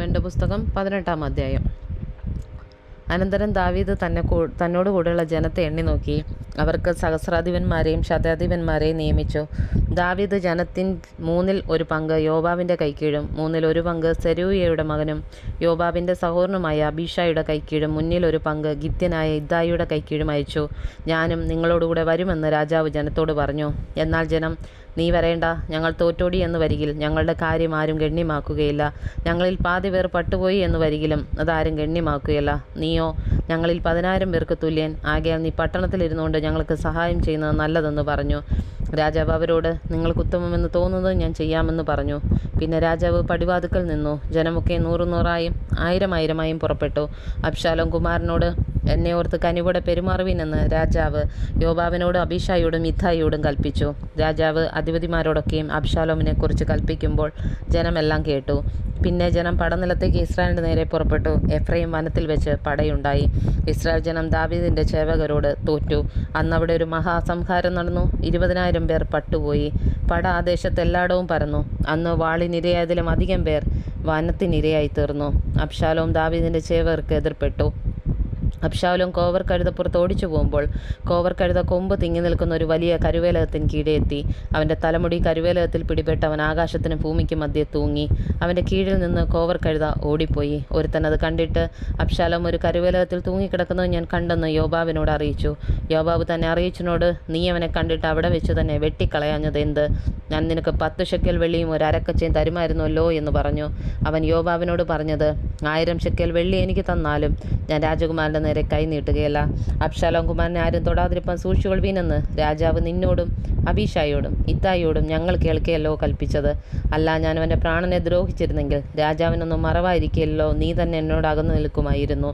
ശലോമോന്റെ പുസ്തകം 18-ാം അധ്യായം. അനന്തരം ദാവീദ് തന്നോട് കൂടെയുള്ള ജനത്തെ എണ്ണി നോക്കി. അവർക്ക് സഹസ്രാധിപന്മാരെയും ശതാധിപന്മാരെയും നിയമിച്ചു. ദാവീദ് ജനത്തിൻ 1/3 പങ്ക് യോവാബിന്റെ കൈക്കീഴും 1/3 പങ്ക് സെരൂയയുടെ മകനും യോവാബിന്റെ സഹോദരനുമായ അബീശായിയുടെ കൈക്കീഴും 1/1 പങ്ക് ഗിത്യനായ ഇദ്ദായിയുടെ കൈക്കീഴും അയച്ചു. ഞാനും നിങ്ങളോടുകൂടെ വരുമെന്ന് രാജാവ് ജനത്തോട് പറഞ്ഞു. എന്നാൽ ജനം, നീ വരേണ്ട, ഞങ്ങൾ തോറ്റോടി എന്ന് വരികിൽ ഞങ്ങളുടെ കാര്യം ആരും ഗണ്യമാക്കുകയില്ല. ഞങ്ങളിൽ പാതി പേർ പട്ടുപോയി എന്ന് വരികിലും അതാരും ഗണ്യമാക്കുകയില്ല. നീയോ ഞങ്ങളിൽ 10,000 പേർക്ക് തുല്യൻ. ആകയാൽ നീ പട്ടണത്തിലിരുന്നുകൊണ്ട് ഞങ്ങൾക്ക് സഹായം ചെയ്യുന്നത് നല്ലതെന്ന് പറഞ്ഞു. രാജാവ് അവരോട്, നിങ്ങൾക്ക് ഉത്തമമെന്ന് തോന്നുന്നത് ഞാൻ ചെയ്യാമെന്ന് പറഞ്ഞു. പിന്നെ രാജാവ് പടിവാതിക്കൽ നിന്നു. ജനമൊക്കെ 100-100ആയും 1000-1000ആയും പുറപ്പെട്ടു. അബ്ശാലോം കുമാരനോട്, എന്നെ ഓർത്ത് കനിവോടെ പെരുമാറുവിനെന്ന് രാജാവ് യോവാബിനോടും അബീശായിയോടും ഇത്ഥായിയോടും കൽപ്പിച്ചു. രാജാവ് അധിപതിമാരോടൊക്കെയും അബ്ശാലോമിനെ കുറിച്ച് കൽപ്പിക്കുമ്പോൾ ജനമെല്ലാം കേട്ടു. പിന്നെ ജനം പടനിലത്തേക്ക് ഇസ്രായേലിന്റെ നേരെ പുറപ്പെട്ടു. എഫ്രൈം വനത്തിൽ വെച്ച് പടയുണ്ടായി. ഇസ്രായേൽ ജനം ദാവീദിന്റെ ചേവകരോട് തോറ്റു. അന്ന് അവിടെ ഒരു മഹാസംഹാരം നടന്നു. 20,000 പേർ പട്ടുപോയി. പട ആ ദേശത്ത് എല്ലായിടവും പരന്നു. അന്ന് വാളിനിരയായതിലും അധികം പേർ വനത്തിനിരയായി തീർന്നു. അബ്ശാലോം ദാവീദിന്റെ ചേവകർക്ക് എതിർപ്പെട്ടു. അബ്ശാലോം കോവർ കഴുതപ്പുറത്ത് ഓടിച്ചു പോകുമ്പോൾ കോവർ കഴുത കൊമ്പ് തിങ്ങി നിൽക്കുന്ന ഒരു വലിയ കരുവേലകത്തിന് കീഴെ എത്തി. അവൻ്റെ തലമുടി കരുവേലകത്തിൽ പിടിപെട്ട് അവൻ ആകാശത്തിനും ഭൂമിക്ക് മധ്യേ തൂങ്ങി. അവൻ്റെ കീഴിൽ നിന്ന് കോവർ കഴുത ഓടിപ്പോയി. ഒരുത്തൻ അത് കണ്ടിട്ട്, അബ്ശാലോം ഒരു കരുവേലകത്തിൽ തൂങ്ങിക്കിടക്കുന്നത് ഞാൻ കണ്ടെന്ന് യോവാബിനോട് അറിയിച്ചു. യോവാബ് തന്നെ അറിയിച്ചതിനോട്, നീ അവനെ കണ്ടിട്ട് അവിടെ വെച്ച് തന്നെ വെട്ടിക്കളയാഞ്ഞത് എന്ത്? ഞാൻ നിനക്ക് 10 ശെക്കെൽ വെള്ളിയും ഒരു അരക്കച്ചയും തരുമായിരുന്നല്ലോ എന്ന് പറഞ്ഞു. അവൻ യോവാബിനോട് പറഞ്ഞത്, 1000 ശെക്കെൽ വെള്ളി എനിക്ക് തന്നാലും ഞാൻ രാജകുമാരൻ്റെ നേരെ കൈ നീട്ടുകയല്ല. അബ്ശാലോം കുമാരനെ ആരും തൊടാതിരിപ്പാൻ സൂക്ഷിച്ചുകൊള്ളുവീനെന്ന് രാജാവ് നിന്നോടും അബീശായിയോടും ഇത്തായിയോടും ഞങ്ങൾ കേൾക്കുകയല്ലോ കൽപ്പിച്ചത്. അല്ല, ഞാൻ അവൻ്റെ പ്രാണനെ ദ്രോഹിച്ചിരുന്നെങ്കിൽ രാജാവിനൊന്നും മറവായിരിക്കുകയല്ലോ, നീ തന്നെ എന്നോട് അകന്നു നിൽക്കുമായിരുന്നു.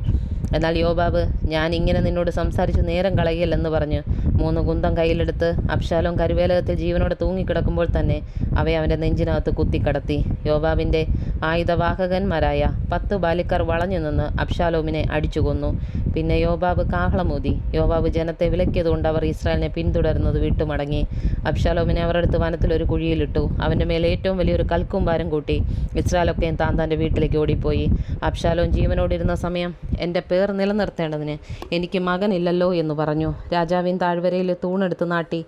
എന്നാൽ യോവാബ്, ഞാൻ ഇങ്ങനെ നിന്നോട് സംസാരിച്ച് നേരം കളയല്ലെന്ന് പറഞ്ഞ് 3 കുന്തം കയ്യിലെടുത്ത് അബ്ശാലോം കരുവേലകത്തിൽ ജീവനോടെ തൂങ്ങിക്കിടക്കുമ്പോൾ തന്നെ അവയെ അവൻ്റെ നെഞ്ചിനകത്ത് കുത്തിക്കടത്തി. യോവാബിൻ്റെ ആയുധവാഹകന്മാരായ 10 ബാലിക്കാർ വളഞ്ഞു നിന്ന് അബ്ശാലോമിനെ അടിച്ചു കൊന്നു. പിന്നെ യോവാബ് കാഹളമൂതി. യോവാബ് ജനത്തെ വിലക്കിയതുകൊണ്ട് അവർ ഇസ്രായേലിനെ പിന്തുടരുന്നത് വിട്ടുമടങ്ങി. അബ്ശാലോമിനെ അവർ എടുത്ത് വനത്തിലൊരു കുഴിയിലിട്ടു. അവൻ്റെ മേൽ ഏറ്റവും വലിയൊരു കൽക്കുംഭാരം കൂട്ടി. ഇസ്രായേലൊക്കെയും താൻ തൻ്റെ വീട്ടിലേക്ക് ഓടിപ്പോയി. അബ്ശാലോം ജീവനോടിരുന്ന സമയം എൻ്റെ പേർ നിലനിർത്തേണ്ടതിന് എനിക്ക് മകനില്ലല്ലോ എന്ന് പറഞ്ഞു. രാജാവിൻ താഴ്വരയിൽ തൂണെടുത്ത് നാട്ടി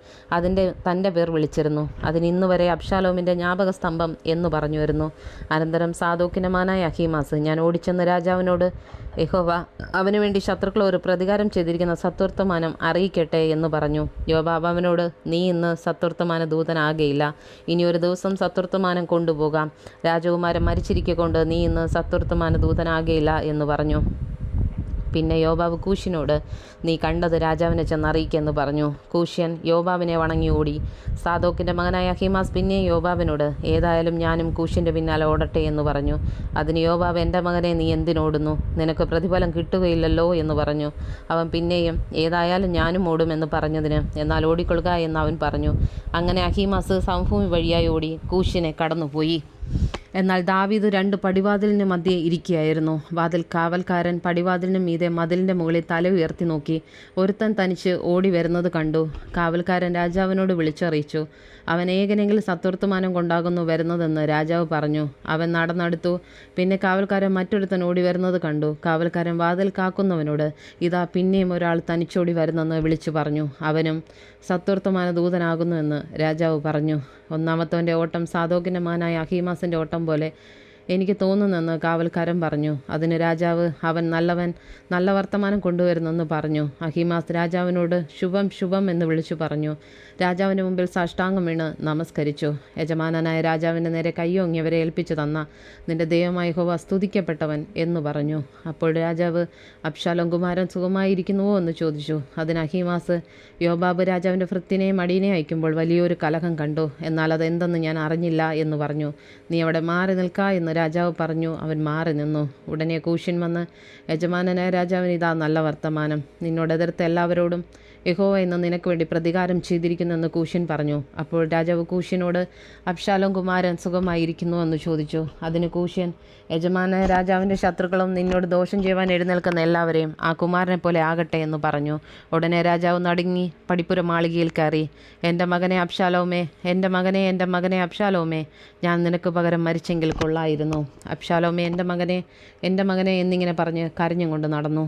തൻ്റെ പേർ വിളിച്ചിരുന്നു. അതിന് ഇന്ന് വരെ അബ്ശാലോമിൻ്റെ ജ്ഞാപകസ്തംഭം എന്ന് പറഞ്ഞു വരുന്നു. അനന്തരം സാദോക്കിൻ്റെ മകനായ അഹീമാസ് ഞാൻ ഓടിച്ചെന്ന് രാജാവിനോട്, യഹോവ അവനു വേണ്ടി ശത്രുക്കൾ ഒരു പ്രതികാരം ചെയ്തിരിക്കുന്ന സത്വർത്തമാനം അറിയിക്കട്ടെ എന്ന് പറഞ്ഞു. യോവാബ് അവനോട്, നീ ഇന്ന് സത്വർത്തമാന ദൂതനാകയില്ല. ഇനി ഒരു ദിവസം സത്വർത്തമാനം കൊണ്ടുപോകാം. രാജകുമാരൻ മരിച്ചിരിക്കൊണ്ട് നീ ഇന്ന് സത്വർത്തമാന ദൂതനാകയില്ല എന്ന് പറഞ്ഞു. പിന്നെ യോവാബ് കൂശിനോട്, നീ കണ്ടത് രാജാവിനെ ചെന്നറിയിക്കെന്ന് പറഞ്ഞു. കൂശ്യൻ യോവാബിനെ വണങ്ങി ഓടി. സാദോക്കിൻ്റെ മകനായ അഹീമാസ് പിന്നെയും യോവാബിനോട്, ഏതായാലും ഞാനും കൂശ്യൻ്റെ പിന്നാലെ ഓടട്ടെ എന്ന് പറഞ്ഞു. അതിന് യോവാബ്, എൻ്റെ മകനെ, നീ എന്തിനോടുന്നു? നിനക്ക് പ്രതിഫലം കിട്ടുകയില്ലല്ലോ എന്ന് പറഞ്ഞു. അവൻ പിന്നെയും, ഏതായാലും ഞാനും ഓടുമെന്ന് പറഞ്ഞതിന്, എന്നാൽ ഓടിക്കൊള്ളുക എന്ന് അവൻ പറഞ്ഞു. അങ്ങനെ അഹീമാസ് സമഭൂമി വഴിയായി ഓടി കൂശ്യനെ കടന്നുപോയി. എന്നാൽ ദാവീദ് 2 പടിവാതിലിന് മധ്യേ ഇരിക്കുകയായിരുന്നു. വാതിൽ കാവൽക്കാരൻ പടിവാതിലിന് മീതെ മതിലിൻ്റെ മുകളിൽ തല ഉയർത്തി നോക്കി. ഒരുത്തൻ തനിച്ച് ഓടി വരുന്നത് കണ്ടു. കാവൽക്കാരൻ രാജാവിനോട് വിളിച്ചറിയിച്ചു. അവൻ ഏകനെങ്കിലും സത്വർത്തമാനം കൊണ്ടാകുന്നു വരുന്നതെന്ന് രാജാവ് പറഞ്ഞു. അവൻ നടന്നെടുത്തു. പിന്നെ കാവൽക്കാരൻ മറ്റൊരുത്തൻ ഓടി വരുന്നത് കണ്ടു. കാവൽക്കാരൻ വാതിൽ കാക്കുന്നവനോട്, ഇതാ പിന്നെയും ഒരാൾ തനിച്ചോടി വരുന്നെന്ന് വിളിച്ചു പറഞ്ഞു. അവനും സത്വർത്തമാന ദൂതനാകുന്നു എന്ന് രാജാവ് പറഞ്ഞു. ഒന്നാമത്തവൻ്റെ ഓട്ടം സാദോക്കിൻ്റെ മകനായ അഹീമാസിൻ്റെ ഓട്ടം പോലെ എനിക്ക് തോന്നുന്നെന്ന് കാവൽക്കാരൻ പറഞ്ഞു. അതിന് രാജാവ്, അവൻ നല്ല വർത്തമാനം കൊണ്ടുവരുന്നെന്ന് പറഞ്ഞു. അഹീമാസ് രാജാവിനോട് ശുഭം ശുഭം എന്ന് വിളിച്ചു പറഞ്ഞു. രാജാവിൻ്റെ മുമ്പിൽ സാഷ്ടാംഗം വീണ് നമസ്കരിച്ചു. യജമാനനായ രാജാവിൻ്റെ നേരെ കയ്യോങ്ങിയവരെ ഏൽപ്പിച്ചു തന്ന നിന്റെ ദൈവമായ യഹോവ സ്തുതിക്കപ്പെട്ടവൻ എന്ന് പറഞ്ഞു. അപ്പോൾ രാജാവ്, അബ്ശാലോം കുമാരൻ സുഖമായിരിക്കുന്നുവോ എന്ന് ചോദിച്ചു. അതിന് അഹീമാസ്, യോവാബ് രാജാവിൻ്റെ ഭൃത്യനെയും അടിയനെയും അയക്കുമ്പോൾ വലിയൊരു കലഹം കണ്ടു. എന്നാൽ അതെന്തെന്ന് ഞാൻ അറിഞ്ഞില്ല എന്ന് പറഞ്ഞു. നീ അവിടെ മാറി നിൽക്ക എന്ന് രാജാവ് പറഞ്ഞു. അവൻ മാറി നിന്നു. ഉടനെ കൂശ്യൻ വന്ന്, യജമാനനായ രാജാവിന് ഇതാ നല്ല വർത്തമാനം. നിന്നോട് എതിർത്ത എല്ലാവരോടും യഹോവ ഇന്ന് നിനക്ക് വേണ്ടി പ്രതികാരം ചെയ്തിരിക്കുന്നെന്ന് കൂശ്യൻ പറഞ്ഞു. അപ്പോൾ രാജാവ് കൂശ്യനോട്, അബ്ശാലോം കുമാരൻ സുഖമായിരിക്കുന്നു എന്ന് ചോദിച്ചു. അതിന് കൂശ്യൻ, യജമാനായ രാജാവിൻ്റെ ശത്രുക്കളും നിന്നോട് ദോഷം ചെയ്യുവാൻ എഴുന്നേൽക്കുന്ന എല്ലാവരെയും ആ കുമാരനെ പോലെ ആകട്ടെ എന്ന് പറഞ്ഞു. ഉടനെ രാജാവ് നടുങ്ങി പടിപ്പുര മാളികയിൽ കയറി, എൻ്റെ മകനെ അബ്ശാലോമേ, എൻ്റെ മകനെ, എൻ്റെ മകനെ അബ്ശാലോമേ, ഞാൻ നിനക്ക് പകരം മരിച്ചെങ്കിൽ കൊള്ളായിരുന്നു. കൊണ്ടിരുന്നു. അബ്ശാലോമേ, എൻ്റെ മകനെ എന്നിങ്ങനെ പറഞ്ഞ് കരഞ്ഞും കൊണ്ട് നടന്നു.